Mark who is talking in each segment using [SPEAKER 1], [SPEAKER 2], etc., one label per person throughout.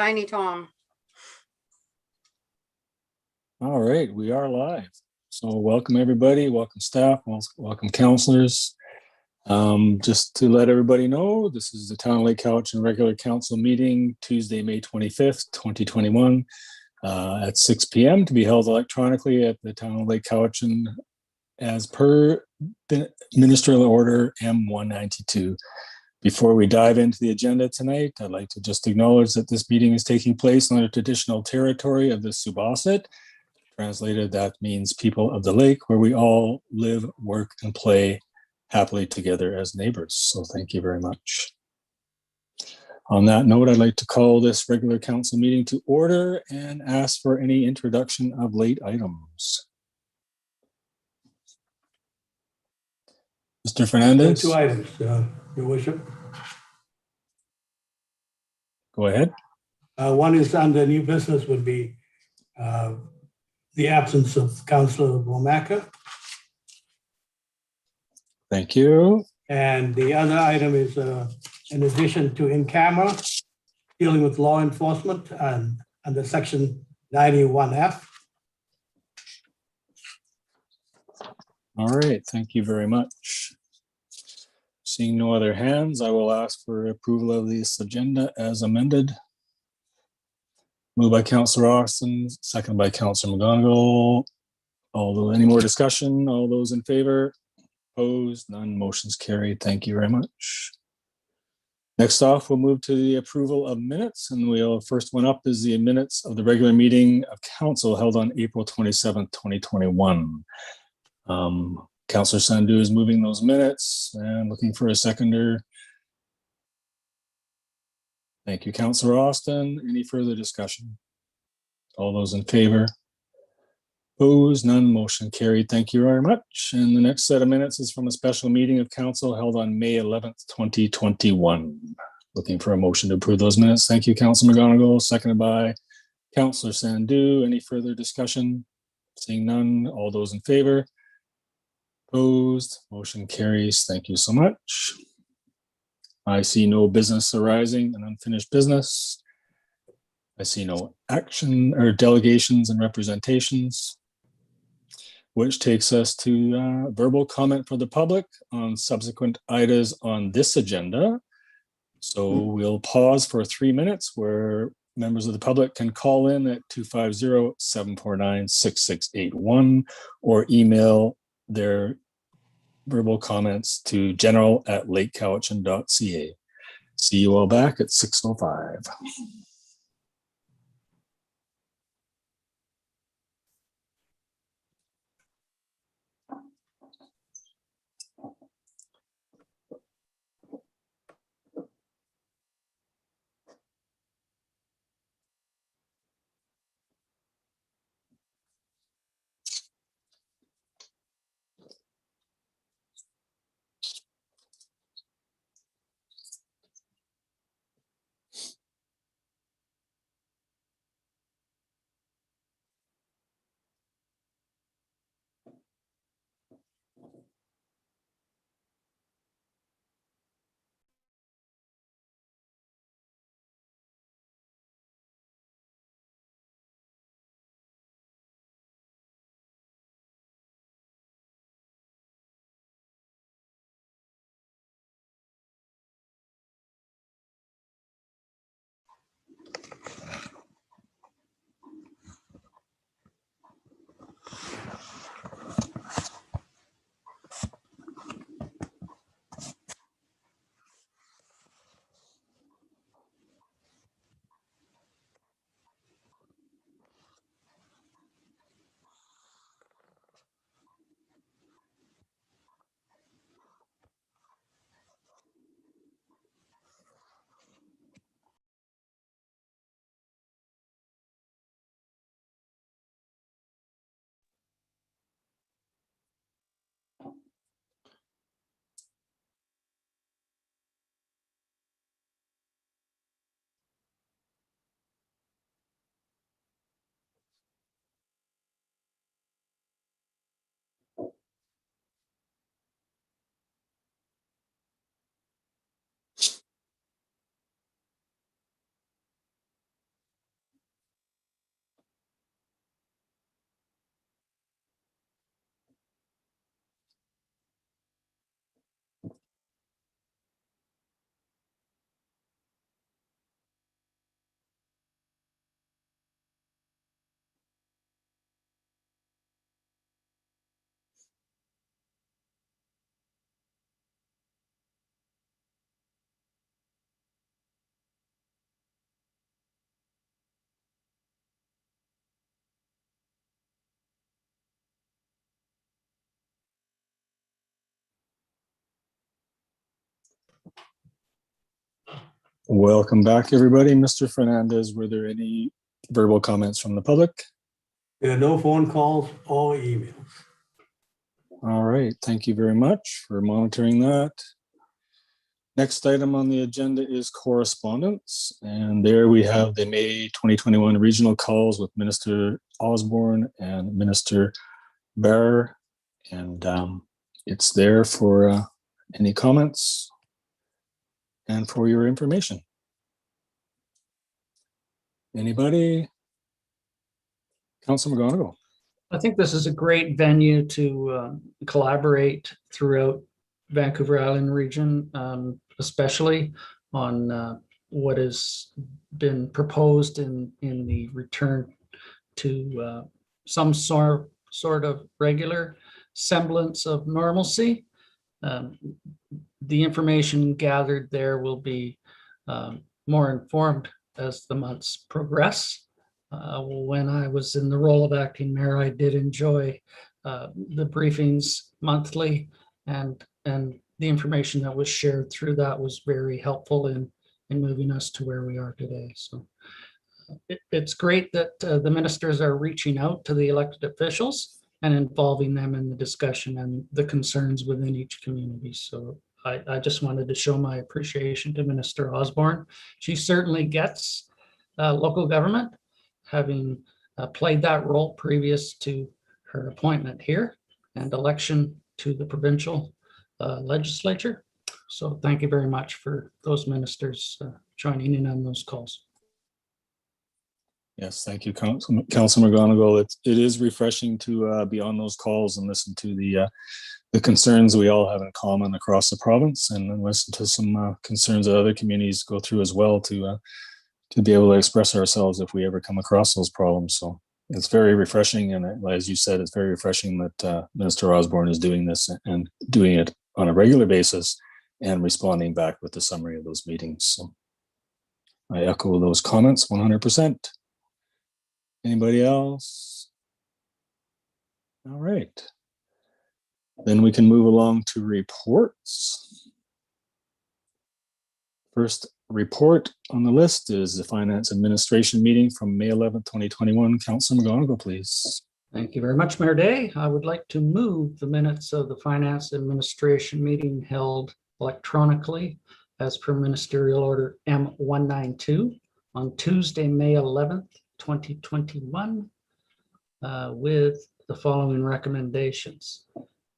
[SPEAKER 1] Tiny Tom.
[SPEAKER 2] All right, we are live. So welcome everybody, welcome staff, welcome counselors. Just to let everybody know, this is the Town of Lake Cowichan regular council meeting, Tuesday, May 25th, 2021, at 6 p.m. to be held electronically at the Town of Lake Cowichan as per the Ministerial Order M192. Before we dive into the agenda tonight, I'd like to just acknowledge that this meeting is taking place on the traditional territory of the Subasset. Translated, that means people of the lake, where we all live, work, and play happily together as neighbors. So thank you very much. On that note, I'd like to call this regular council meeting to order and ask for any introduction of late items. Mr. Fernandez?
[SPEAKER 3] Two items, Your Worship.
[SPEAKER 2] Go ahead.
[SPEAKER 3] One is under new business would be the absence of Councillor Womaka.
[SPEAKER 2] Thank you.
[SPEAKER 3] And the other item is in addition to in camera, dealing with law enforcement and under section 91F.
[SPEAKER 2] All right, thank you very much. Seeing no other hands, I will ask for approval of this agenda as amended. Moved by Councillor Austin, seconded by Councillor McGonigal. Any more discussion? All those in favor? Opposed? None. Motion's carried. Thank you very much. Next off, we'll move to the approval of minutes, and first one up is the minutes of the regular meeting of council held on April 27th, 2021. Councillor Sandhu is moving those minutes and looking for a seconder. Thank you, Councillor Austin. Any further discussion? All those in favor? Opposed? None. Motion carried. Thank you very much. And the next set of minutes is from a special meeting of council held on May 11th, 2021. Looking for a motion to approve those minutes. Thank you, Councillor McGonigal, seconded by Councillor Sandhu. Any further discussion? Seeing none. All those in favor? Opposed? Motion carries. Thank you so much. I see no business arising and unfinished business. I see no action or delegations and representations, which takes us to verbal comment for the public on subsequent items on this agenda. So we'll pause for 3 minutes where members of the public can call in at 250-749-6681 or email their verbal comments to general@lakecowichan.ca. See you all back at 6:05. Welcome back, everybody. Mr. Fernandez, were there any verbal comments from the public?
[SPEAKER 3] There are no phone calls or emails.
[SPEAKER 2] All right, thank you very much for monitoring that. Next item on the agenda is correspondence, and there we have the May 2021 regional calls with Minister Osborne and Minister Bear, and it's there for any comments and for your information. Anybody? Councilor McGonigal.
[SPEAKER 1] I think this is a great venue to collaborate throughout Vancouver Island region, especially on what has been proposed in the return to some sort of regular semblance of normalcy. The information gathered there will be more informed as the months progress. When I was in the role of acting mayor, I did enjoy the briefings monthly, and the information that was shared through that was very helpful in moving us to where we are today. So it's great that the ministers are reaching out to the elected officials and involving them in the discussion and the concerns within each community. So I just wanted to show my appreciation to Minister Osborne. She certainly gets local government, having played that role previous to her appointment here and election to the provincial legislature. So thank you very much for those ministers joining in on those calls.
[SPEAKER 2] Yes, thank you, Councilor McGonigal. It is refreshing to be on those calls and listen to the concerns we all have in common across the province, and listen to some concerns that other communities go through as well, to be able to express ourselves if we ever come across those problems. So it's very refreshing, and as you said, it's very refreshing that Minister Osborne is doing this and doing it on a regular basis and responding back with the summary of those meetings. So I echo those comments 100%. Anybody else? All right. Then we can move along to reports. First report on the list is the Finance Administration meeting from May 11th, 2021. Councilor McGonigal, please.
[SPEAKER 1] Thank you very much, Mayor Day. I would like to move the minutes of the Finance Administration meeting held electronically as per Ministerial Order M192 on Tuesday, May 11th, 2021, with the following recommendations.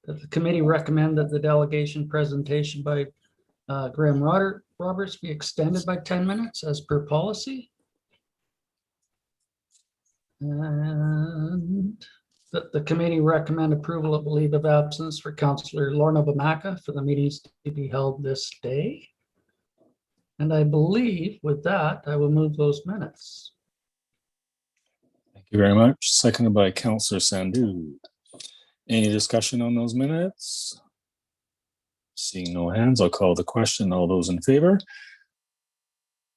[SPEAKER 1] That the committee recommend that the delegation presentation by Graham Roberts be extended by 10 minutes as per policy. And that the committee recommend approval of a leave of absence for Councillor Lorna Bamaka for the meetings to be held this day. And I believe with that, I will move those minutes.
[SPEAKER 2] Thank you very much. Seconded by Councillor Sandhu. Any discussion on those minutes? Seeing no hands, I'll call the question. All those in favor?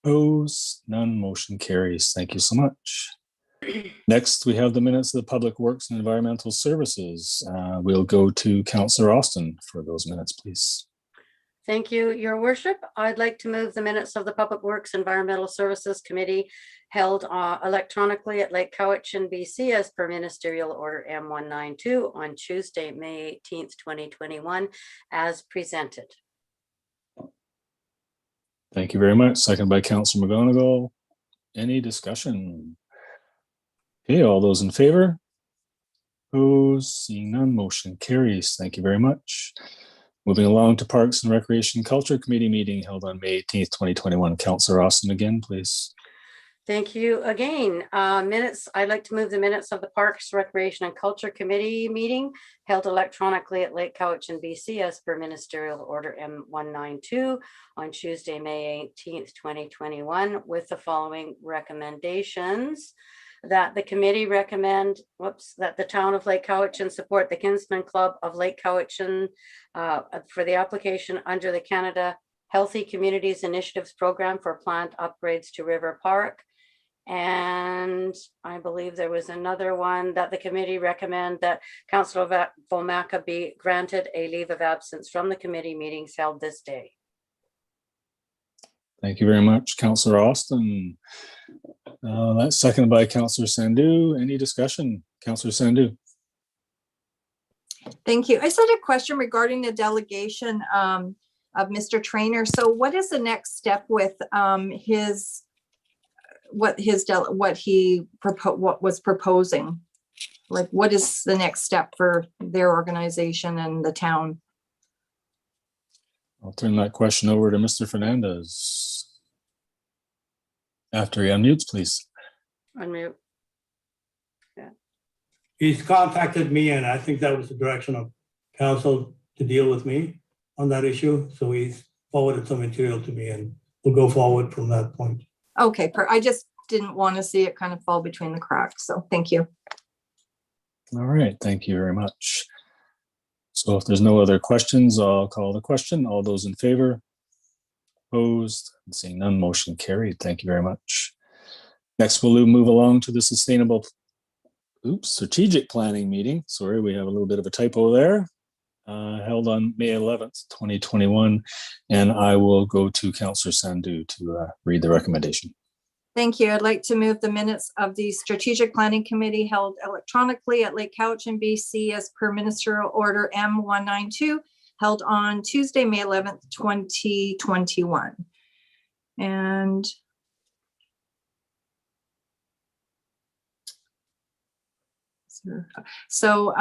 [SPEAKER 2] Opposed? None. Motion carries. Thank you so much. Next, we have the minutes of the Public Works and Environmental Services. We'll go to Councillor Austin for those minutes, please.
[SPEAKER 4] Thank you, Your Worship. I'd like to move the minutes of the Public Works Environmental Services Committee held electronically at Lake Cowichan, BC, as per Ministerial Order M192 on Tuesday, May 18th, 2021, as presented.
[SPEAKER 2] Thank you very much. Second by Councillor McGonigal. Any discussion? Okay, all those in favor? Opposed? Seeing none, motion carries. Thank you very much. Moving along to Parks and Recreation Culture Committee meeting held on May 18th, 2021. Councillor Austin again, please.
[SPEAKER 4] Thank you again. Minutes. I'd like to move the minutes of the Parks, Recreation and Culture Committee meeting held electronically at Lake Cowichan, BC, as per Ministerial Order M192 on Tuesday, May 18th, 2021, with the following recommendations. That the committee recommend, that the town of Lake Cowichan support the Kinsman Club of Lake Cowichan for the application under the Canada Healthy Communities Initiatives Program for plant upgrades to River Park. And I believe there was another one, that the committee recommend that Councillor Bamaka be granted a leave of absence from the committee meetings held this day.
[SPEAKER 2] Thank you very much, Councillor Austin. That's seconded by Councillor Sandhu. Any discussion? Councillor Sandhu.
[SPEAKER 5] Thank you. I just had a question regarding the delegation of Mr. Trainer. So what is the next step with what was proposing? Like, what is the next step for their organization and the town?
[SPEAKER 2] I'll turn that question over to Mr. Fernandez. After he unmutes, please.
[SPEAKER 4] Unmute.
[SPEAKER 3] He's contacted me, and I think that was the direction of council to deal with me on that issue. So he's forwarded some material to me, and we'll go forward from that point.
[SPEAKER 5] Okay, I just didn't want to see it kind of fall between the cracks. So thank you.
[SPEAKER 2] All right, thank you very much. So if there's no other questions, I'll call the question. All those in favor? Opposed? Seeing none, motion carried. Thank you very much. Next, we'll move along to the strategic planning meeting. Sorry, we have a little bit of a typo there. Held on May 11th, 2021. And I will go to Councillor Sandhu to read the recommendation.
[SPEAKER 5] Thank you. I'd like to move the minutes of the Strategic Planning Committee held electronically at Lake Cowichan, BC as per Ministerial Order M192, held on Tuesday, May 11th, 2021. And so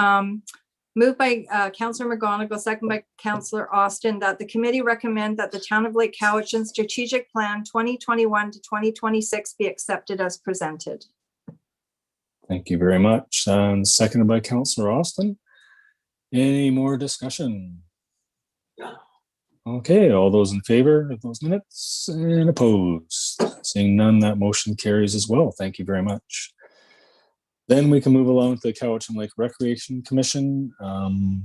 [SPEAKER 5] moved by Councillor McGonigal, second by Councillor Austin, that the committee recommend that the Town of Lake Cowichan Strategic Plan 2021 to 2026 be accepted as presented.
[SPEAKER 2] Thank you very much. And seconded by Councillor Austin. Any more discussion? Okay, all those in favor of those minutes and opposed? Seeing none, that motion carries as well. Thank you very much. Then we can move along to the Cowichan Lake Recreation Commission.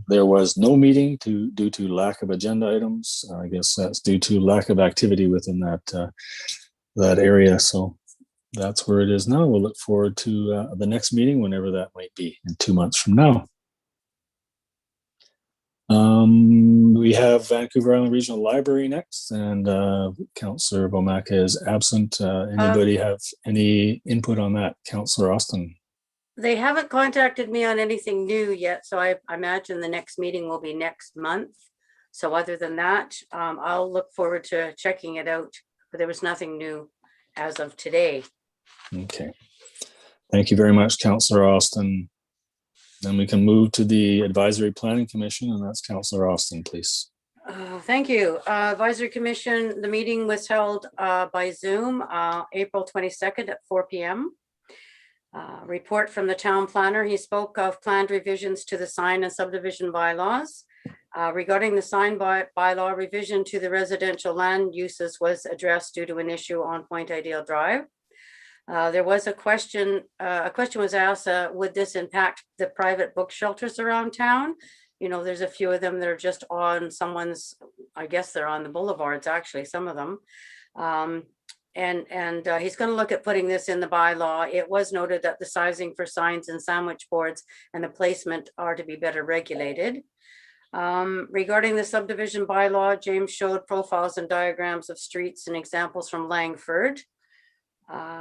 [SPEAKER 2] There was no meeting due to lack of agenda items. I guess that's due to lack of activity within that area. So that's where it is now. We'll look forward to the next meeting, whenever that might be, in 2 months from now. We have Vancouver Island Regional Library next, and Councillor Bomaka is absent. Anybody have any input on that? Councillor Austin.
[SPEAKER 4] They haven't contacted me on anything new yet, so I imagine the next meeting will be next month. So other than that, I'll look forward to checking it out, but there was nothing new as of today.
[SPEAKER 2] Okay. Thank you very much, Councillor Austin. Then we can move to the Advisory Planning Commission, and that's Councillor Austin, please.
[SPEAKER 4] Thank you. Advisory Commission, the meeting was held by Zoom April 22nd at 4 p.m. Report from the town planner. He spoke of planned revisions to the sign and subdivision bylaws. Regarding the sign bylaw, revision to the residential land uses was addressed due to an issue on Point Ideal Drive. There was a question was asked, would this impact the private book shelters around town? You know, there's a few of them that are just on someone's, I guess they're on the boulevards, actually, some of them. And he's going to look at putting this in the bylaw. It was noted that the sizing for signs and sandwich boards and the placement are to be better regulated. Regarding the subdivision bylaw, James showed profiles and diagrams of streets and examples from Langford.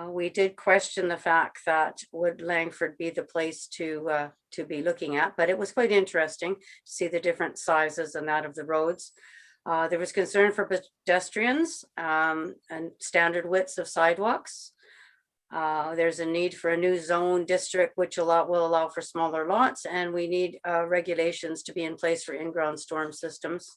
[SPEAKER 4] We did question the fact that would Langford be the place to be looking at, but it was quite interesting to see the different sizes and that of the roads. There was concern for pedestrians and standard widths of sidewalks. There's a need for a new zone district, which will allow for smaller lots, and we need regulations to be in place for in-ground storm systems.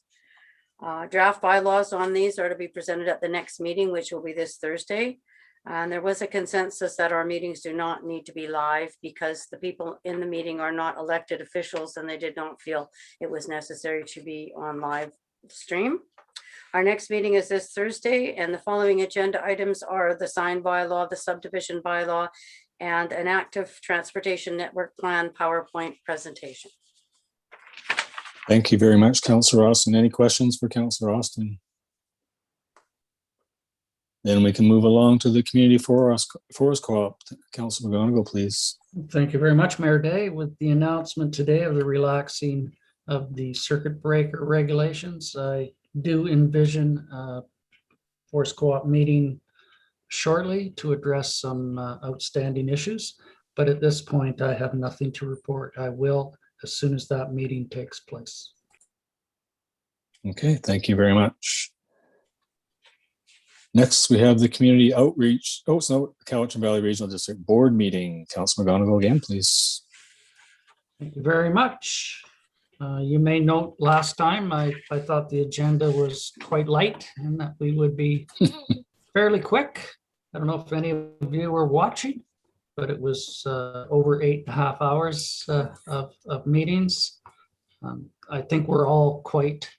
[SPEAKER 4] Draft bylaws on these are to be presented at the next meeting, which will be this Thursday. And there was a consensus that our meetings do not need to be live because the people in the meeting are not elected officials, and they did not feel it was necessary to be on live stream. Our next meeting is this Thursday, and the following agenda items are the sign bylaw, the subdivision bylaw, and an active transportation network plan PowerPoint presentation.
[SPEAKER 2] Thank you very much, Councillor Austin. Any questions for Councillor Austin? Then we can move along to the Community Forest Co-op. Councillor McGonigal, please.
[SPEAKER 1] Thank you very much, Mayor Day. With the announcement today of the relaxing of the circuit breaker regulations, I do envision Forest Co-op meeting shortly to address some outstanding issues. But at this point, I have nothing to report. I will as soon as that meeting takes place.
[SPEAKER 2] Okay, thank you very much. Next, we have the community outreach, Cowichan Valley Regional District Board meeting. Councilor McGonigal again, please.
[SPEAKER 1] Thank you very much. You may note last time, I thought the agenda was quite light and that we would be fairly quick. I don't know if any of you were watching, but it was over 8.5 hours of meetings. I think we're all quite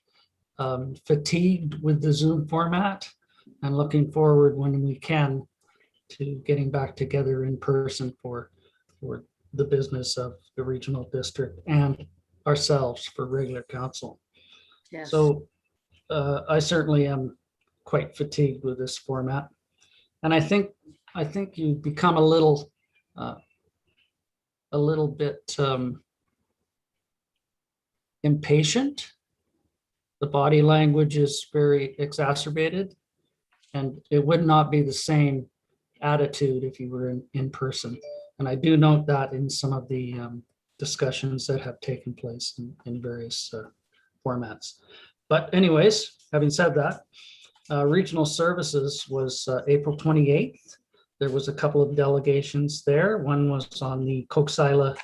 [SPEAKER 1] fatigued with the Zoom format and looking forward when we can to getting back together in person for the business of the regional district and ourselves for regular council.
[SPEAKER 4] Yes.
[SPEAKER 1] So I certainly am quite fatigued with this format. And I think you become a little bit impatient. The body language is very exacerbated, and it would not be the same attitude if you were in person. And I do note that in some of the discussions that have taken place in various formats. But anyways, having said that, regional services was April 28th. There was a couple of delegations there. One was on the Coxsila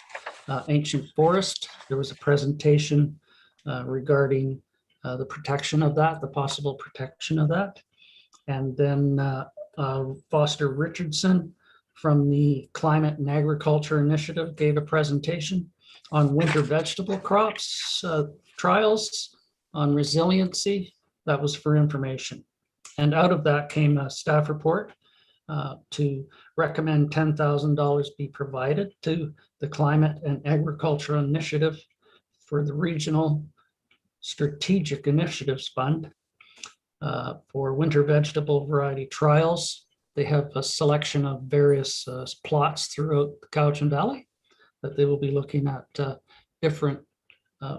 [SPEAKER 1] Ancient Forest. There was a presentation regarding the protection of that, the possible protection of that. And then Foster Richardson from the Climate and Agriculture Initiative gave a presentation on winter vegetable crops, trials on resiliency. That was for information. And out of that came a staff report to recommend $10,000 be provided to the Climate and Agriculture Initiative for the Regional Strategic Initiatives Fund for winter vegetable variety trials. They have a selection of various plots throughout the Cowichan Valley that they will be looking at different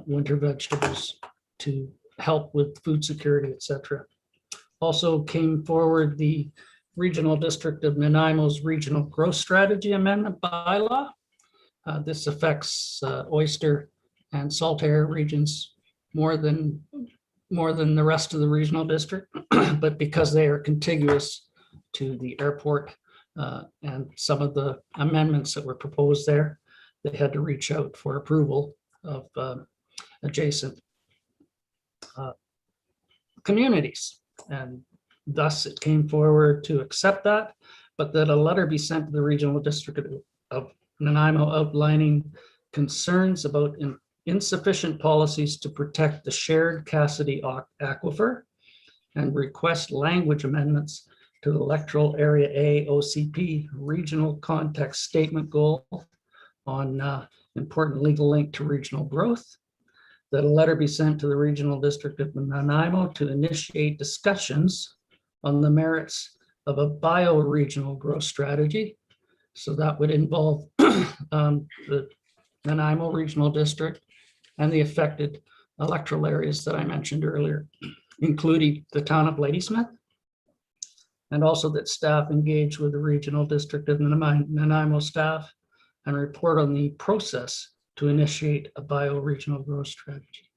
[SPEAKER 1] winter vegetables to help with food security, etc. Also came forward the Regional District of Nanaimo's Regional Growth Strategy Amendment bylaw. This affects oyster and salt air regions more than the rest of the regional district, but because they are contiguous to the airport and some of the amendments that were proposed there, they had to reach out for approval of adjacent communities. And thus it came forward to accept that, but that a letter be sent to the Regional District of Nanaimo outlining concerns about insufficient policies to protect the shared Cassidy aquifer and request language amendments to the electoral area A OCP regional context statement goal on important legal link to regional growth. That a letter be sent to the Regional District of Nanaimo to initiate discussions on the merits of a bioregional growth strategy. So that would involve the Nanaimo Regional District and the affected electoral areas that I mentioned earlier, including the town of Ladysmith. And also that staff engage with the Regional District of Nanaimo staff and report on the process to initiate a bioregional growth strategy.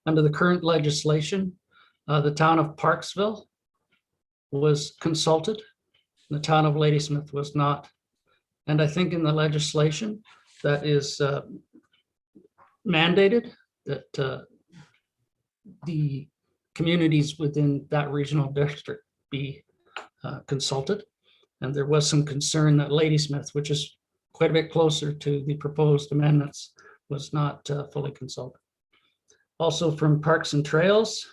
[SPEAKER 1] Under the current legislation, the town of Parksville was consulted. The town of Ladysmith was not. And I think in the legislation that is mandated that the communities within that regional district be consulted. And there was some concern that Ladysmith, which is quite a bit closer to the proposed amendments, was not fully consulted. Also from Parks and Trails,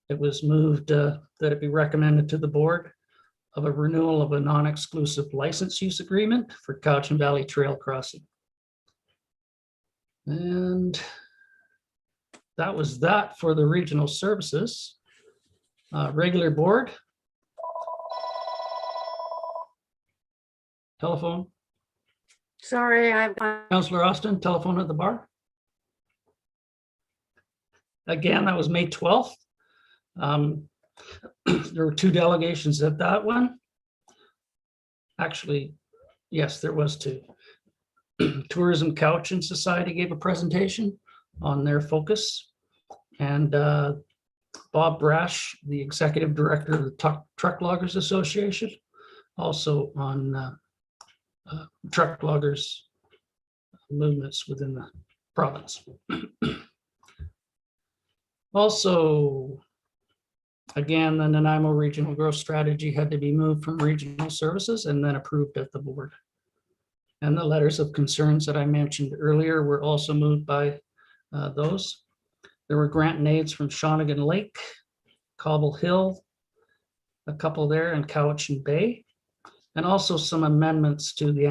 [SPEAKER 1] it was moved that it be recommended to the board of a renewal of a non-exclusive license use agreement for Cowichan Valley Trail Crossing. And that was that for the regional services. Regular board. Telephone.
[SPEAKER 4] Sorry,
[SPEAKER 1] Councillor Austin, telephone at the bar. Again, that was May 12th. There were 2 delegations at that one. Actually, yes, there was 2. Tourism Cowichan Society gave a presentation on their focus. And Bob Brash, the executive director of the Truck Loggers Association, also on truck loggers movements within the province. Also, again, the Nanaimo Regional Growth Strategy had to be moved from regional services and then approved at the board. And the letters of concerns that I mentioned earlier were also moved by those. There were grant and aids from Shawnigan Lake, Cobble Hill, a couple there, and Cowichan Bay, and also some amendments to the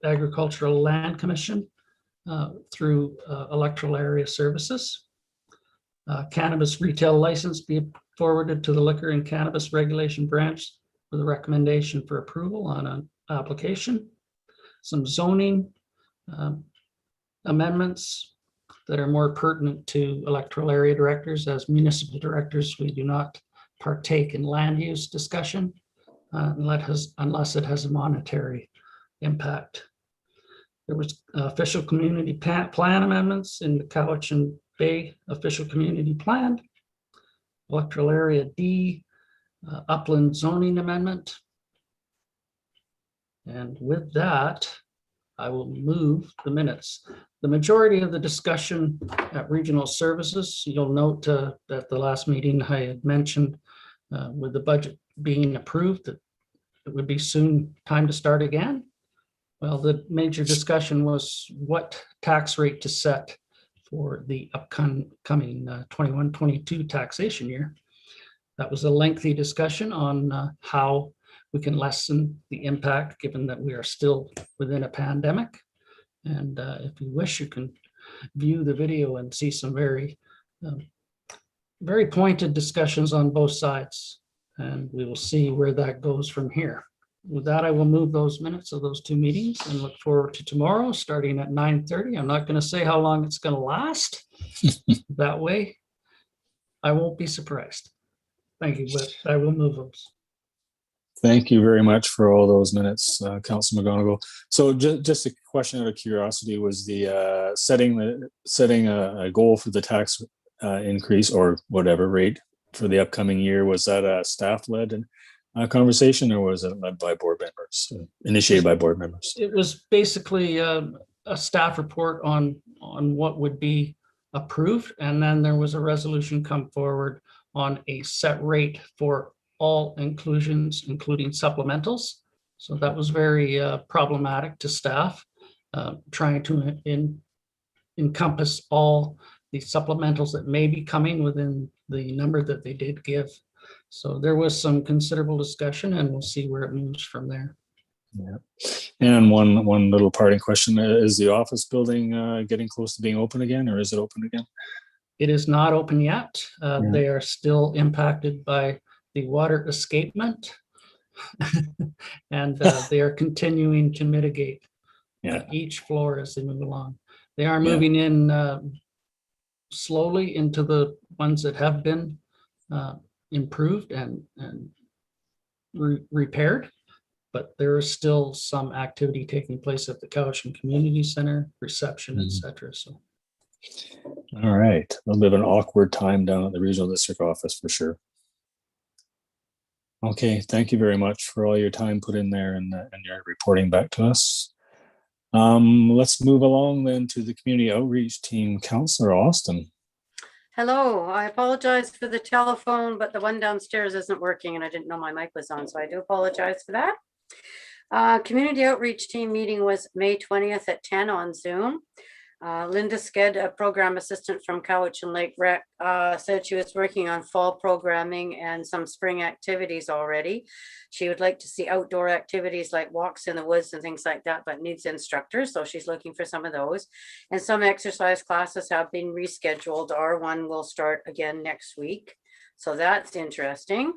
[SPEAKER 1] Agricultural Land Commission through electoral area services. Cannabis retail license be forwarded to the Liquor and Cannabis Regulation Branch with a recommendation for approval on an application. Some zoning amendments that are more pertinent to electoral area directors. As municipal directors, we do not partake in land use discussion unless it has a monetary impact. There was official community plan amendments in the Cowichan Bay official community plan, electoral area D, upland zoning amendment. And with that, I will move the minutes. The majority of the discussion at regional services, you'll note that the last meeting I had mentioned with the budget being approved, that it would be soon time to start again. Well, the major discussion was what tax rate to set for the upcoming 21-22 taxation year. That was a lengthy discussion on how we can lessen the impact, given that we are still within a pandemic. And if you wish, you can view the video and see some very pointed discussions on both sides. And we will see where that goes from here. With that, I will move those minutes of those 2 meetings and look forward to tomorrow, starting at 9:30. I'm not going to say how long it's going to last. That way, I won't be surprised. Thank you, but I will move those.
[SPEAKER 2] Thank you very much for all those minutes, Councilor McGonigal. So just a question out of curiosity, was the setting a goal for the tax increase or whatever rate for the upcoming year, was that a staff-led conversation, or was it led by board members, initiated by board members?
[SPEAKER 1] It was basically a staff report on what would be approved, and then there was a resolution come forward on a set rate for all inclusions, including supplementals. So that was very problematic to staff, trying to encompass all the supplementals that may be coming within the number that they did give. So there was some considerable discussion, and we'll see where it moves from there.
[SPEAKER 2] Yeah. And one little parting question, is the office building getting close to being open again, or is it open again?
[SPEAKER 1] It is not open yet.
[SPEAKER 2] Yeah.
[SPEAKER 1] They are still impacted by the water escapement. And they are continuing to mitigate each floor as they move along. They are moving in slowly into the ones that have been improved and repaired, but there is still some activity taking place at the Cowichan Community Center, reception, etc. So,
[SPEAKER 2] all right, a little bit of an awkward time down at the regional district office for sure. Okay, thank you very much for all your time put in there and your reporting back to us. Let's move along then to the community outreach team. Councillor Austin.
[SPEAKER 4] Hello, I apologize for the telephone, but the one downstairs isn't working and I didn't know my mic was on, so I do apologize for that. Community outreach team meeting was May 20th at 10 on Zoom. Linda Sked, a program assistant from Cowichan Lake Rec, said she was working on fall programming and some spring activities already. She would like to see outdoor activities like walks in the woods and things like that, but needs instructors. So she's looking for some of those. And some exercise classes have been rescheduled. Our one will start again next week. So that's interesting.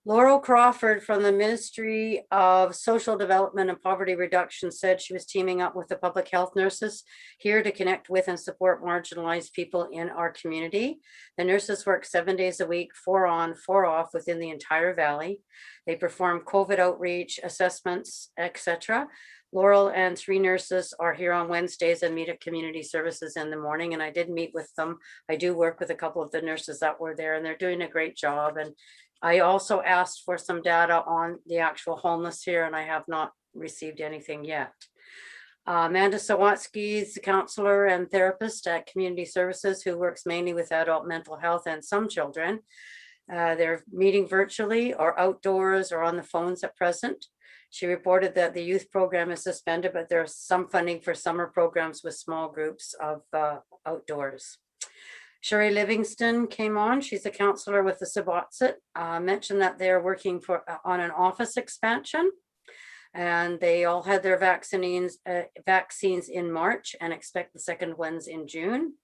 [SPEAKER 4] Laurel Crawford from the Ministry of Social Development and Poverty Reduction said she was teaming up with the public health nurses here to connect with and support marginalized people in our community. The nurses work 7 days a week, 4 on, 4 off within the entire valley. They perform COVID outreach, assessments, etc. Laurel and 3 nurses are here on Wednesdays and meet at community services in the morning. And I did meet with them. I do work with a couple of the nurses that were there, and they're doing a great job. And I also asked for some data on the actual homeless here, and I have not received anything yet. Amanda Sawatsky is a counselor and therapist at Community Services who works mainly with adult mental health and some children. They're meeting virtually or outdoors or on the phones at present. She reported that the youth program is suspended, but there's some funding for summer programs with small groups of outdoors. Sherry Livingston came on. She's a counselor with the Sabatsit, mentioned that they're working on an office expansion, and they all had their vaccines in March and expect the second ones in June.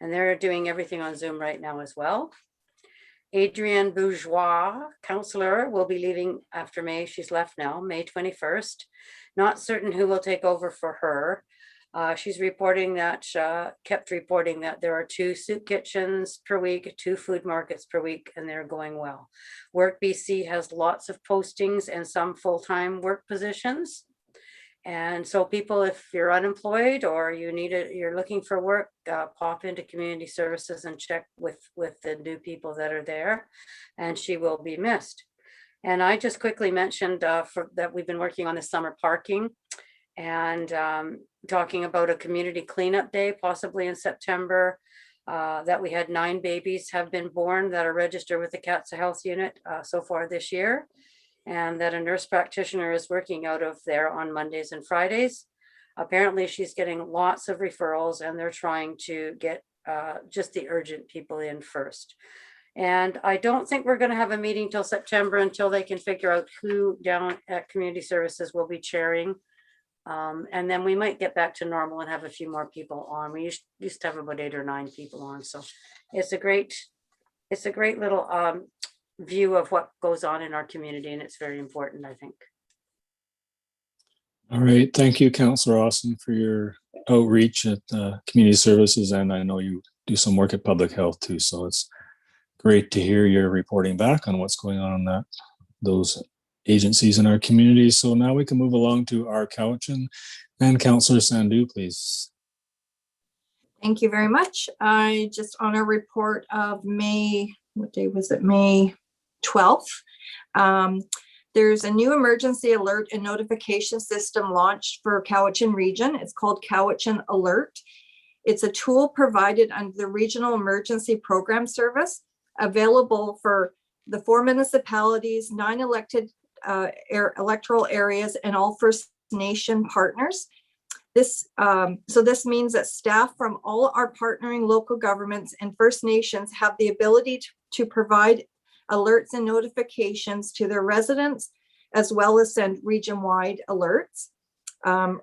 [SPEAKER 4] And they're doing everything on Zoom right now as well. Adrienne Bourgeois, counselor, will be leaving after May. She's left now, May 21st. Not certain who will take over for her. She's reporting that, kept reporting that there are 2 soup kitchens per week, 2 food markets per week, and they're going well. Work BC has lots of postings and some full-time work positions. And so people, if you're unemployed or you're looking for work, pop into community services and check with the new people that are there, and she will be missed. And I just quickly mentioned that we've been working on the summer parking and talking about a community cleanup day, possibly in September, that we had 9 babies have been born that are registered with the Cats of Health unit so far this year, and that a nurse practitioner is working out of there on Mondays and Fridays. Apparently she's getting lots of referrals, and they're trying to get just the urgent people in first. And I don't think we're going to have a meeting till September until they can figure out who down at Community Services will be chairing. And then we might get back to normal and have a few more people on. We used to have about 8 or 9 people on. So it's a great little view of what goes on in our community, and it's very important, I think.
[SPEAKER 2] All right. Thank you, Councillor Austin, for your outreach at Community Services. And I know you do some work at Public Health too. So it's great to hear you're reporting back on what's going on in those agencies in our community. So now we can move along to our Cowichan, and Councillor Sandhu, please.
[SPEAKER 5] Thank you very much. I just on a report of May, what day was it? May 12th. There's a new emergency alert and notification system launched for Cowichan region. It's called Cowichan Alert. It's a tool provided under the Regional Emergency Program Service, available for the 4 municipalities, 9 elected electoral areas, and all First Nation partners. This means that staff from all our partnering local governments and First Nations have the ability to provide alerts and notifications to their residents, as well as send region-wide alerts.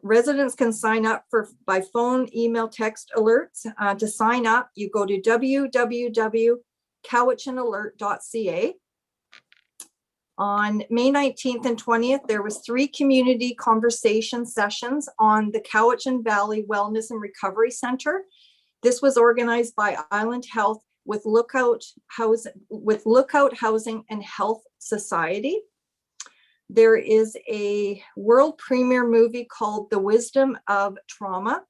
[SPEAKER 5] Residents can sign up by phone, email, text alerts. To sign up, you go to www.cowichanalert.ca. On May 19th and 20th, there was 3 community conversation sessions on the Cowichan Valley Wellness and Recovery Center. This was organized by Island Health with Lookout Housing and Health Society. There is a world premiere movie called The Wisdom of Trauma,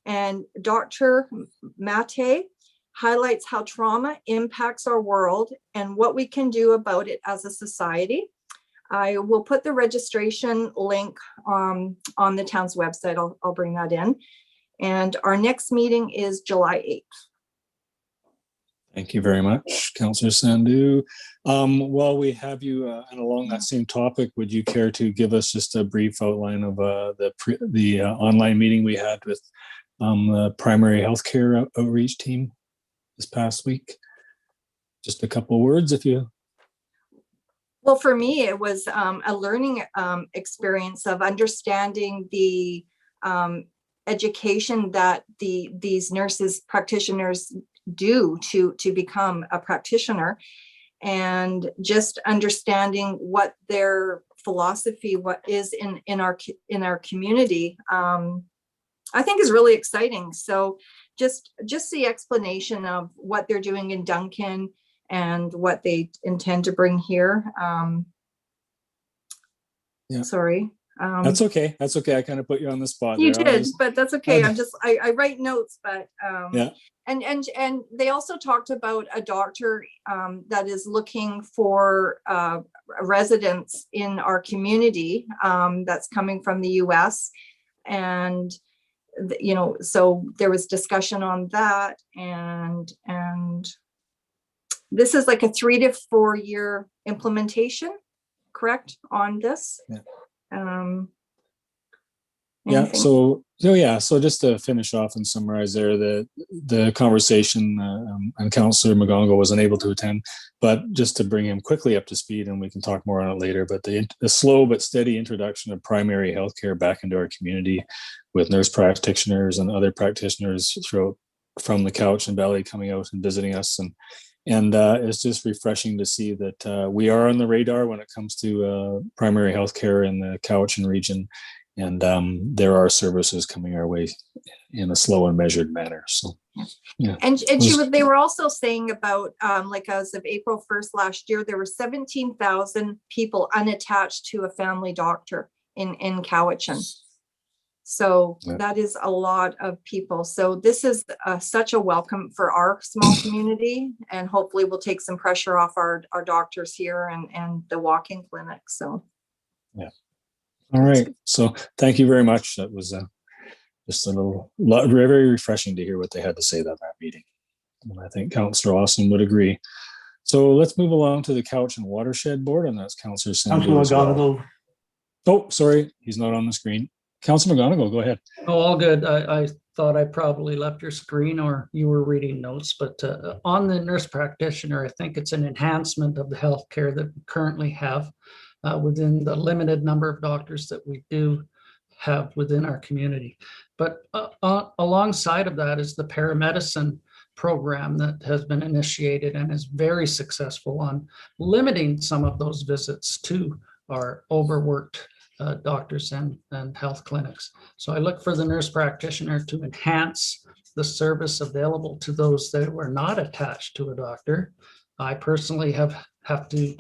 [SPEAKER 5] and Dr. Mate highlights how trauma impacts our world and what we can do about it as a society. I will put the registration link on the town's website. I'll bring that in. And our next meeting is July 8th.
[SPEAKER 2] Thank you very much, Councillor Sandhu. While we have you and along that same topic, would you care to give us just a brief outline of the online meeting we had with the primary healthcare outreach team this past week? Just a couple of words, if you.
[SPEAKER 5] Well, for me, it was a learning experience of understanding the education that these nurses practitioners do to become a practitioner. and just understanding what their philosophy, what is in our community, I think is really exciting. So just the explanation of what they're doing in Duncan and what they intend to bring here.
[SPEAKER 2] Yeah.
[SPEAKER 5] Sorry.
[SPEAKER 2] That's okay. That's okay. I kind of put you on the spot.
[SPEAKER 5] You
[SPEAKER 2] there.
[SPEAKER 5] did, but that's okay. I write notes, but
[SPEAKER 2] Yeah.
[SPEAKER 5] And they also talked about a doctor that is looking for residents in our community that's coming from the US. And so there was discussion on that, and this is like a 3 to 4 year implementation, correct, on this?
[SPEAKER 2] Yeah.
[SPEAKER 5] Anything?
[SPEAKER 2] So just to finish off and summarize there, the conversation, and Councillor McGonigal was unable to attend, but just to bring him quickly up to speed, and we can talk more on it later, but the slow but steady introduction of primary healthcare back into our community with nurse practitioners and other practitioners from the Cowichan Valley coming out and visiting us, and it's just refreshing to see that we are on the radar when it comes to primary healthcare in the Cowichan region. And there are services coming our way in a slow and measured manner. So, yeah.
[SPEAKER 5] And they were also saying about like as of April 1st last year, there were 17,000 people unattached to a family doctor in Cowichan. So that is a lot of people. So this is such a welcome for our small community, and hopefully we'll take some pressure off our doctors here and the walk-in clinic. So,
[SPEAKER 2] yeah. All right. So thank you very much. That was just very, very refreshing to hear what they had to say at that meeting. And I think Councillor Austin would agree. So let's move along to the Cowichan Watershed Board, and that's Councillor Sandu as well. Oh, sorry, he's not on the screen. Councillor McGonigal, go ahead.
[SPEAKER 1] Oh, all good. I thought I probably left your screen or you were reading notes, but on the nurse practitioner, I think it's an enhancement of the healthcare that we currently have within the limited number of doctors that we do have within our community. But alongside of that is the paramedicine program that has been initiated and is very successful on limiting some of those visits to our overworked doctors and health clinics. So I look for the nurse practitioner to enhance the service available to those that were not attached to a doctor. I personally have to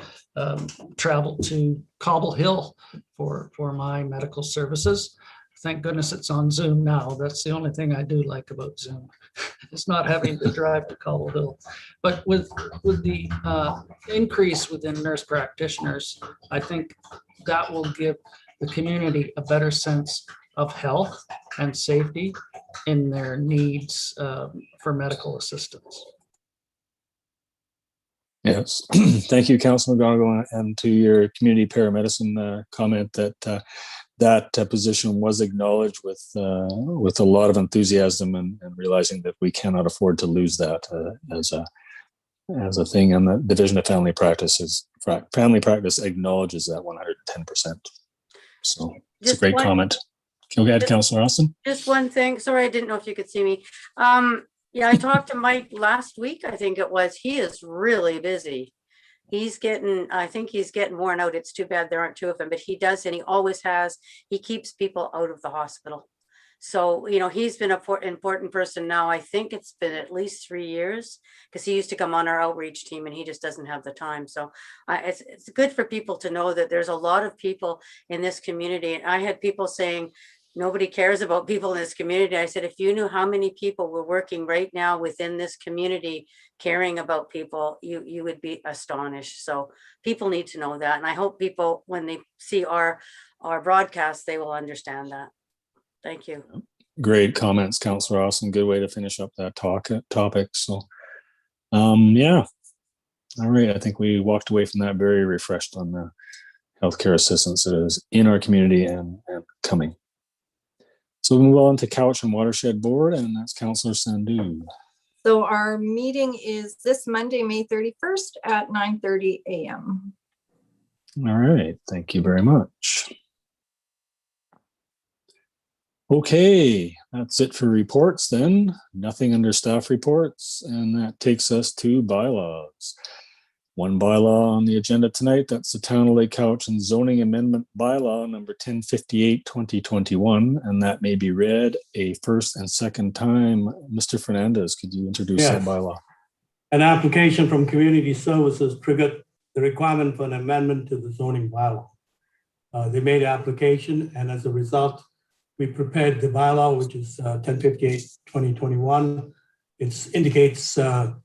[SPEAKER 1] travel to Cobble Hill for my medical services. Thank goodness it's on Zoom now. That's the only thing I do like about Zoom. It's not having to drive to Cobble Hill. But with the increase within nurse practitioners, I think that will give the community a better sense of health and safety in their needs for medical assistance.
[SPEAKER 2] Yes, thank you, Councillor McGonigal, and to your community paramedicine comment that position was acknowledged with a lot of enthusiasm and realizing that we cannot afford to lose that as a thing. And the Division of Family Practice acknowledges that 110%. So it's a great comment. Go ahead, Councillor Austin.
[SPEAKER 4] Just one thing. Sorry, I didn't know if you could see me. Yeah, I talked to Mike last week, I think it was. He is really busy. I think he's getting worn out. It's too bad there aren't two of them, but he does, and he always has. He keeps people out of the hospital. So, he's been an important person now. I think it's been at least 3 years, because he used to come on our outreach team and he just doesn't have the time. So it's good for people to know that there's a lot of people in this community. And I had people saying, nobody cares about people in this community. I said, if you knew how many people were working right now within this community caring about people, you would be astonished. So people need to know that. And I hope people, when they see our broadcast, they will understand that. Thank you.
[SPEAKER 2] Great comments, Councillor Austin. Good way to finish up that topic. So, yeah. All right. I think we walked away from that very refreshed on the healthcare assistance that is in our community and coming. So we'll move on to Cowichan Watershed Board, and that's Councillor Sandu.
[SPEAKER 5] So our meeting is this Monday, May 31st at 9:30 a.m.
[SPEAKER 2] All right. Thank you very much. Okay, that's it for reports then. Nothing under staff reports, and that takes us to bylaws. One bylaw on the agenda tonight, that's the Town of Lake Cowichan zoning amendment bylaw number 1058, 2021, and that may be read a first and second time. Mr. Fernandez, could you introduce that
[SPEAKER 3] Yes.
[SPEAKER 2] bylaw?
[SPEAKER 3] An application from Community Services triggered the requirement for an amendment to the zoning bylaw. They made application, and as a result, we prepared the bylaw, which is 1058, 2021. It indicates a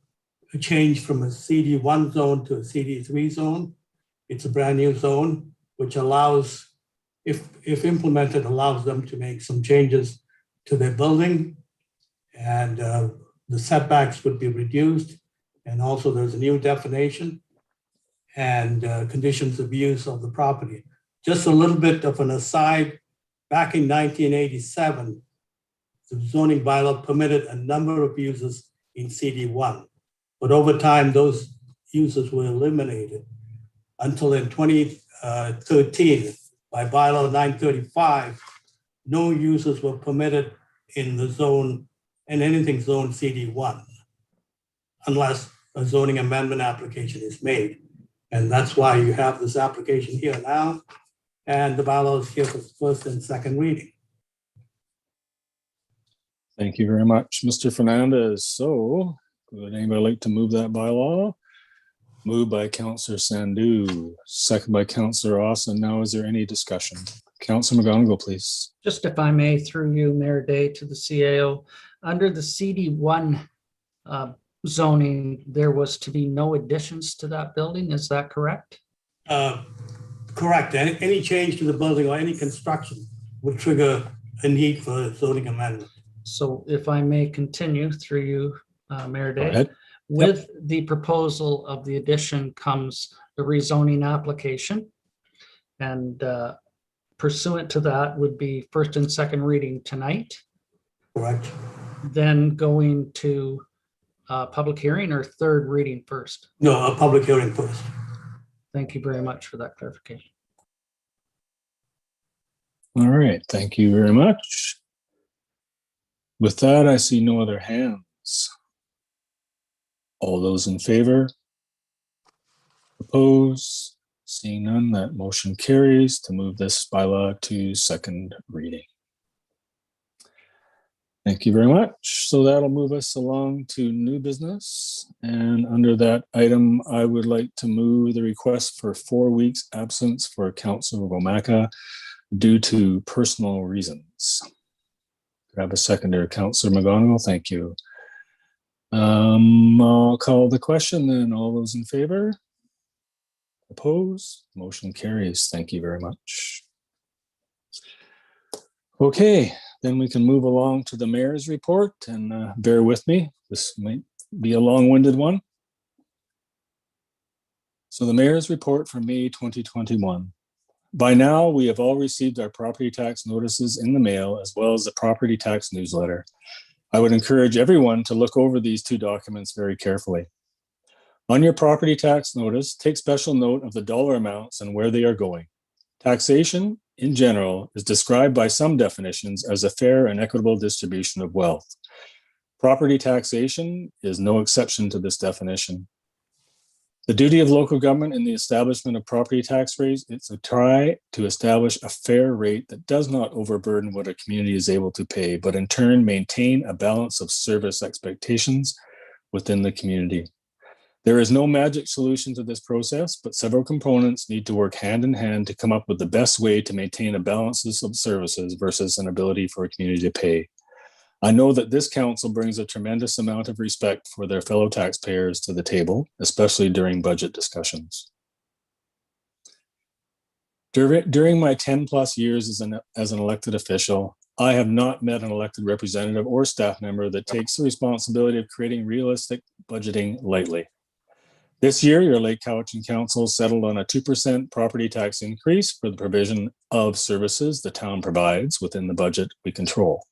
[SPEAKER 3] change from a CD1 zone to a CD3 zone. It's a brand new zone, which allows, if implemented, allows them to make some changes to their building, and the setbacks would be reduced. And also there's a new definition and conditions of use of the property. Just a little bit of an aside, back in 1987, the zoning bylaw permitted a number of uses in CD1, but over time, those uses were eliminated until in 2013, by bylaw 935, no uses were permitted in the zone, in anything zone CD1, unless a zoning amendment application is made. And that's why you have this application here now, and the bylaw is here for first and second reading.
[SPEAKER 2] Thank you very much, Mr. Fernandez. So, would anybody like to move that bylaw? Moved by Councillor Sandhu, second by Councillor Austin. Now, is there any discussion? Councillor McGonigal, please.
[SPEAKER 1] Just if I may, through you, Mayor Day, to the CAO, under the CD1 zoning, there was to be no additions to that building. Is that correct?
[SPEAKER 3] Correct. Any change to the building or any construction would trigger a need for a zoning amendment.
[SPEAKER 1] So if I may continue through you, Mayor
[SPEAKER 2] Go
[SPEAKER 1] Day,
[SPEAKER 2] ahead.
[SPEAKER 1] with the proposal of the addition comes the rezoning application. And pursuant to that would be first and second reading tonight,
[SPEAKER 3] Correct.
[SPEAKER 1] then going to public hearing, or third reading first.
[SPEAKER 3] No, a public hearing first.
[SPEAKER 1] Thank you very much for that clarification.
[SPEAKER 2] All right, thank you very much. With that, I see no other hands. All those in favor? Oppose? Seeing none, that motion carries to move this bylaw to second reading. Thank you very much. So that'll move us along to new business. And under that item, I would like to move the request for 4 weeks absence for Councillor Womaka due to personal reasons. Grab a seconder, Councillor McGonigal. Thank you. I'll call the question then. All those in favor? Oppose? Motion carries. Thank you very much. Okay, then we can move along to the mayor's report, and bear with me. This might be a long-winded one. So the mayor's report for May 2021. By now, we have all received our property tax notices in the mail, as well as the property tax newsletter. I would encourage everyone to look over these two documents very carefully. On your property tax notice, take special note of the dollar amounts and where they are going. Taxation, in general, is described by some definitions as a fair and equitable distribution of wealth. Property taxation is no exception to this definition. The duty of local government in the establishment of property tax rates is to try to establish a fair rate that does not overburden what a community is able to pay, but in turn maintain a balance of service expectations within the community. There is no magic solution to this process, but several components need to work hand in hand to come up with the best way to maintain a balance of services versus an ability for a community to pay. I know that this council brings a tremendous amount of respect for their fellow taxpayers to the table, especially during budget discussions. During my 10 plus years as an elected official, I have not met an elected representative or staff member that takes the responsibility of creating realistic budgeting lightly. This year, your Lake Cowichan Council settled on a 2% property tax increase for the provision of services the town provides within the budget we control.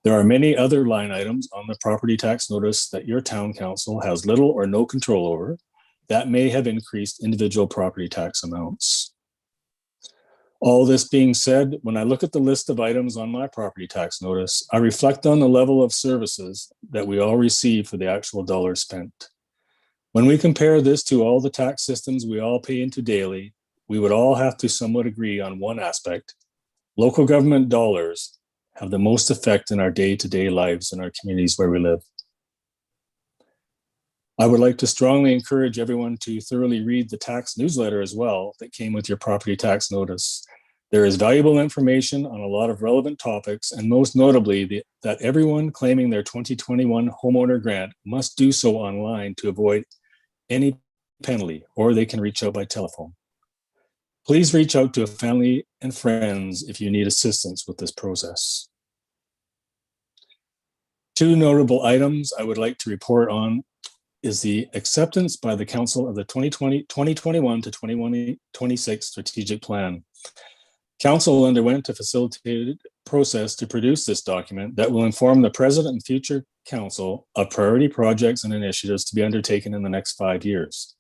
[SPEAKER 2] There are many other line items on the property tax notice that your town council has little or no control over that may have increased individual property tax amounts. All this being said, when I look at the list of items on my property tax notice, I reflect on the level of services that we all receive for the actual dollars spent. When we compare this to all the tax systems we all pay into daily, we would all have to somewhat agree on one aspect. Local government dollars have the most effect in our day-to-day lives in our communities where we live. I would like to strongly encourage everyone to thoroughly read the tax newsletter as well that came with your property tax notice. There is valuable information on a lot of relevant topics, and most notably that everyone claiming their 2021 homeowner grant must do so online to avoid any penalty, or they can reach out by telephone. Please reach out to a family and friends if you need assistance with this process. Two notable items I would like to report on is the acceptance by the Council of the 2021 to 2026 Strategic Plan. Council underwent a facilitated process to produce this document that will inform the President and future Council of priority projects and initiatives to be undertaken in the next 5 years.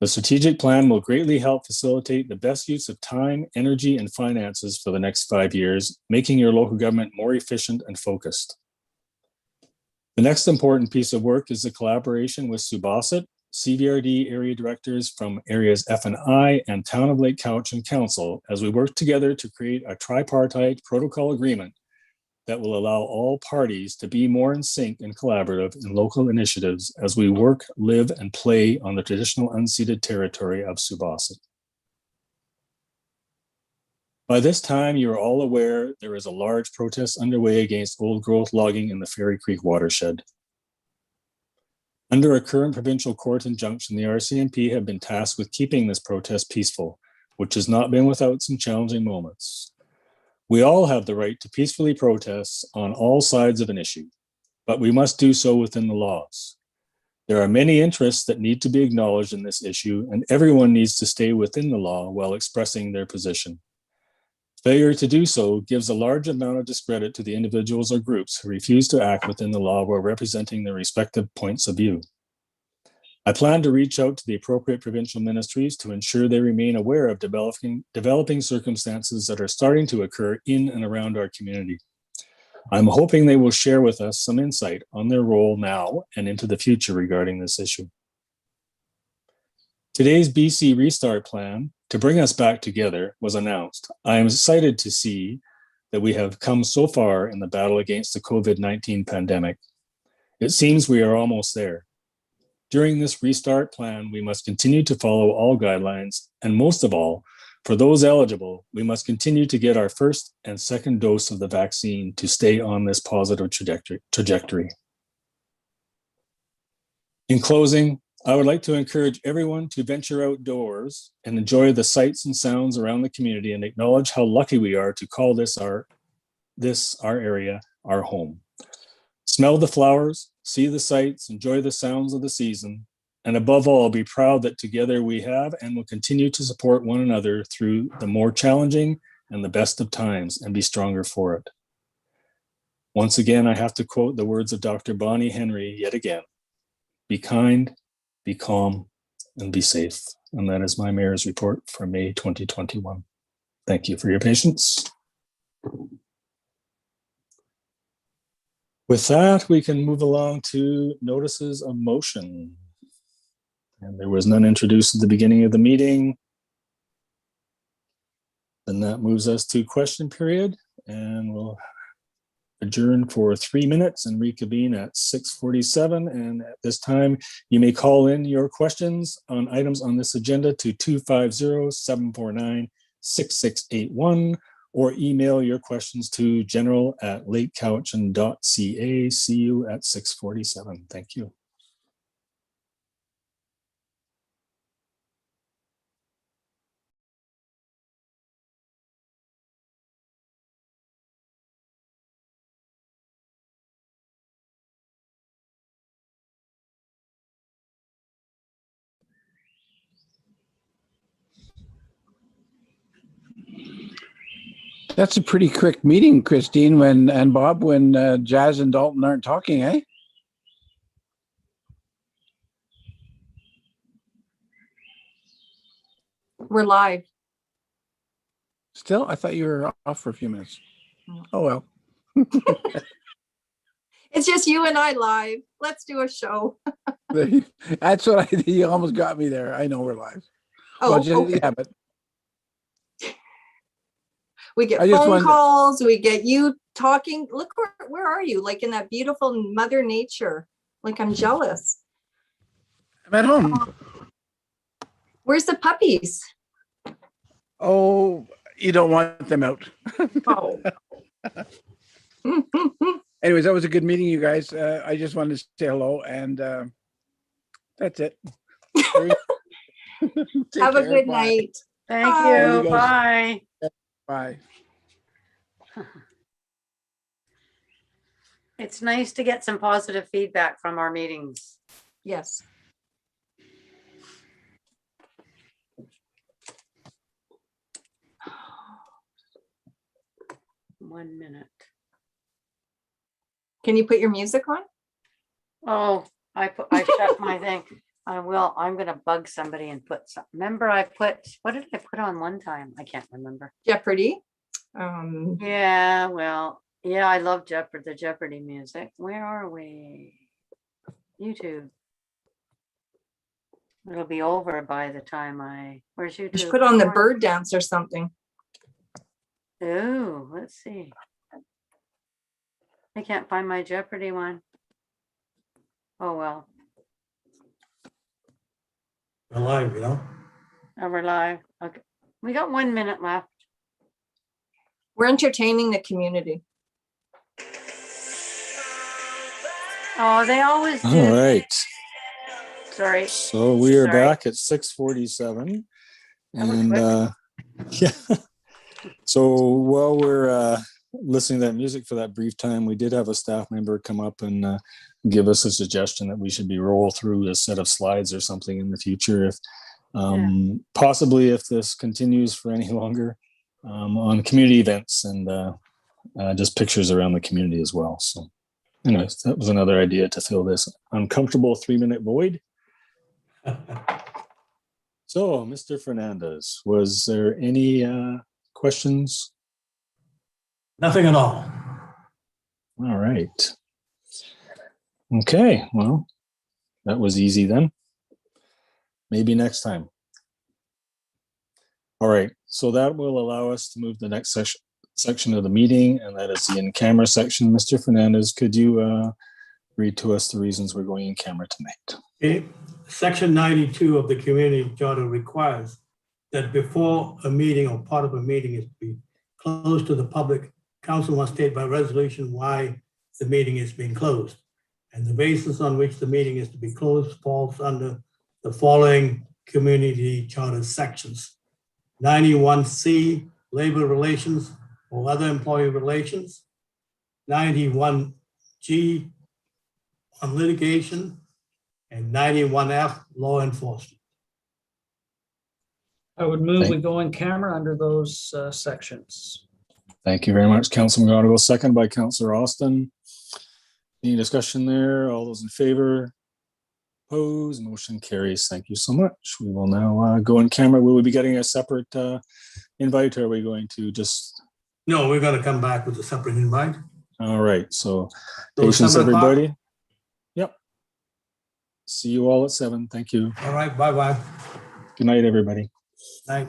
[SPEAKER 2] The strategic plan will greatly help facilitate the best use of time, energy, and finances for the next 5 years, making your local government more efficient and focused. The next important piece of work is the collaboration with Subosset, CVRD area directors from areas F and I, and Town of Lake Cowichan Council as we work together to create a tripartite protocol agreement that will allow all parties to be more in sync and collaborative in local initiatives as we work, live, and play on the traditional unceded territory of Subosset. By this time, you are all aware there is a large protest underway against old growth logging in the Fairy Creek watershed. Under a current provincial court injunction, the RCMP have been tasked with keeping this protest peaceful, which has not been without some challenging moments. We all have the right to peacefully protest on all sides of an issue, but we must do so within the laws. There are many interests that need to be acknowledged in this issue, and everyone needs to stay within the law while expressing their position. Failure to do so gives a large amount of discredit to the individuals or groups who refuse to act within the law while representing their respective points of view. I plan to reach out to the appropriate provincial ministries to ensure they remain aware of developing circumstances that are starting to occur in and around our community. I'm hoping they will share with us some insight on their role now and into the future regarding this issue. Today's BC Restart Plan to bring us back together was announced. I am excited to see that we have come so far in the battle against the COVID-19 pandemic. It seems we are almost there. During this restart plan, we must continue to follow all guidelines, and most of all, for those eligible, we must continue to get our first and second dose of the vaccine to stay on this positive trajectory. In closing, I would like to encourage everyone to venture outdoors and enjoy the sights and sounds around the community and acknowledge how lucky we are to call this our area our home. Smell the flowers, see the sights, enjoy the sounds of the season, and above all, be proud that together we have and will continue to support one another through the more challenging and the best of times and be stronger for it. Once again, I have to quote the words of Dr. Bonnie Henry yet again. Be kind, be calm, and be safe. And that is my mayor's report for May 2021. Thank you for your patience. With that, we can move along to notices of motion. And there was none introduced at the beginning of the meeting. And that moves us to question period. And we'll adjourn for 3 minutes and reconvene at 6:47. And at this time, you may call in your questions on items on this agenda to 250-749-6681 or email your questions to general@lakecowichan.ca. See you at 6:47. Thank you.
[SPEAKER 6] That's a pretty quick meeting, Christine, and Bob, when Jazz and Dalton aren't talking, eh?
[SPEAKER 5] We're live.
[SPEAKER 6] Still? I thought you were off for a few minutes. Oh, well.
[SPEAKER 5] It's just you and I live. Let's do a show.
[SPEAKER 6] That's what you almost got me there. I know we're live.
[SPEAKER 5] Oh,
[SPEAKER 6] Well,
[SPEAKER 5] okay.
[SPEAKER 6] yeah, but
[SPEAKER 5] We get
[SPEAKER 6] I just
[SPEAKER 5] phone
[SPEAKER 6] wanted-
[SPEAKER 5] calls, we get you talking. Look, where are you? Like in that beautiful Mother Nature. Like I'm jealous.
[SPEAKER 6] I'm at home.
[SPEAKER 5] Where's the puppies?
[SPEAKER 6] Oh, you don't want them out.
[SPEAKER 5] Oh.
[SPEAKER 6] Anyways, that was a good meeting, you guys. I just wanted to say hello, and that's it. Take
[SPEAKER 5] Have a
[SPEAKER 6] care.
[SPEAKER 5] good
[SPEAKER 6] Bye.
[SPEAKER 5] night.
[SPEAKER 4] Thank
[SPEAKER 5] Bye.
[SPEAKER 4] you.
[SPEAKER 6] You guys-
[SPEAKER 4] Bye.
[SPEAKER 6] Bye.
[SPEAKER 4] It's nice to get some positive feedback from our meetings.
[SPEAKER 5] Yes.
[SPEAKER 4] 1 minute.
[SPEAKER 5] Can you put your music on?
[SPEAKER 4] Oh, I shut my thing. I will. I'm gonna bug somebody and put some. Remember, what did I put on one time? I can't remember.
[SPEAKER 5] Jeopardy.
[SPEAKER 4] Yeah, well, yeah, I love the Jeopardy music. Where are we? YouTube. It'll be over by the time where's
[SPEAKER 5] You should
[SPEAKER 4] YouTube?
[SPEAKER 5] put on the bird dance or something.
[SPEAKER 4] Oh, let's see. I can't find my Jeopardy one. Oh, well,
[SPEAKER 3] We're live, you know?
[SPEAKER 4] we're live. Okay, we got 1 minute left.
[SPEAKER 5] We're entertaining the community.
[SPEAKER 4] Oh, they always
[SPEAKER 2] All
[SPEAKER 4] do.
[SPEAKER 2] right.
[SPEAKER 4] Sorry.
[SPEAKER 2] So we are
[SPEAKER 4] Sorry.
[SPEAKER 2] back at 6:47.
[SPEAKER 4] That was
[SPEAKER 2] And yeah. So while we're listening to that music for that brief time, we did have a staff member come up and give us a suggestion that we should be roll through a set of slides or something in the future, if possibly if this continues for any longer, on community events and just pictures around the community as well. So anyways, that was another idea to fill this uncomfortable 3-minute void. So, Mr. Fernandez, was there any questions?
[SPEAKER 3] Nothing at all.
[SPEAKER 2] All right. Okay, well, that was easy then. Maybe next time. All right, so that will allow us to move to the next section of the meeting, and that is the in-camera section. Mr. Fernandez, could you read to us the reasons we're going in camera tonight?
[SPEAKER 3] Okay. Section 92 of the community charter requires that before a meeting or part of a meeting is to be closed to the public, council must state by resolution why the meeting is being closed. And the basis on which the meeting is to be closed falls under the following community charter sections: 91C, labor relations or other employee relations; 91G, on litigation; and 91F, law enforcement.
[SPEAKER 1] I would move we go in camera under those sections.
[SPEAKER 2] Thank you very much, Councilman Godigal. Second by Councilor Austin. Any discussion there? All those in favor? Opposed? Motion carries. Thank you so much. We will now go in camera. Will we be getting a separate invite, or are we going to just...
[SPEAKER 3] No, we're going to come back with a separate invite.
[SPEAKER 2] All right, so
[SPEAKER 3] So
[SPEAKER 2] patience,
[SPEAKER 3] 7 o'clock?
[SPEAKER 2] everybody. Yep. See you all at 7. Thank you.
[SPEAKER 3] All right, bye-bye.
[SPEAKER 2] Good night, everybody.
[SPEAKER 3] Night.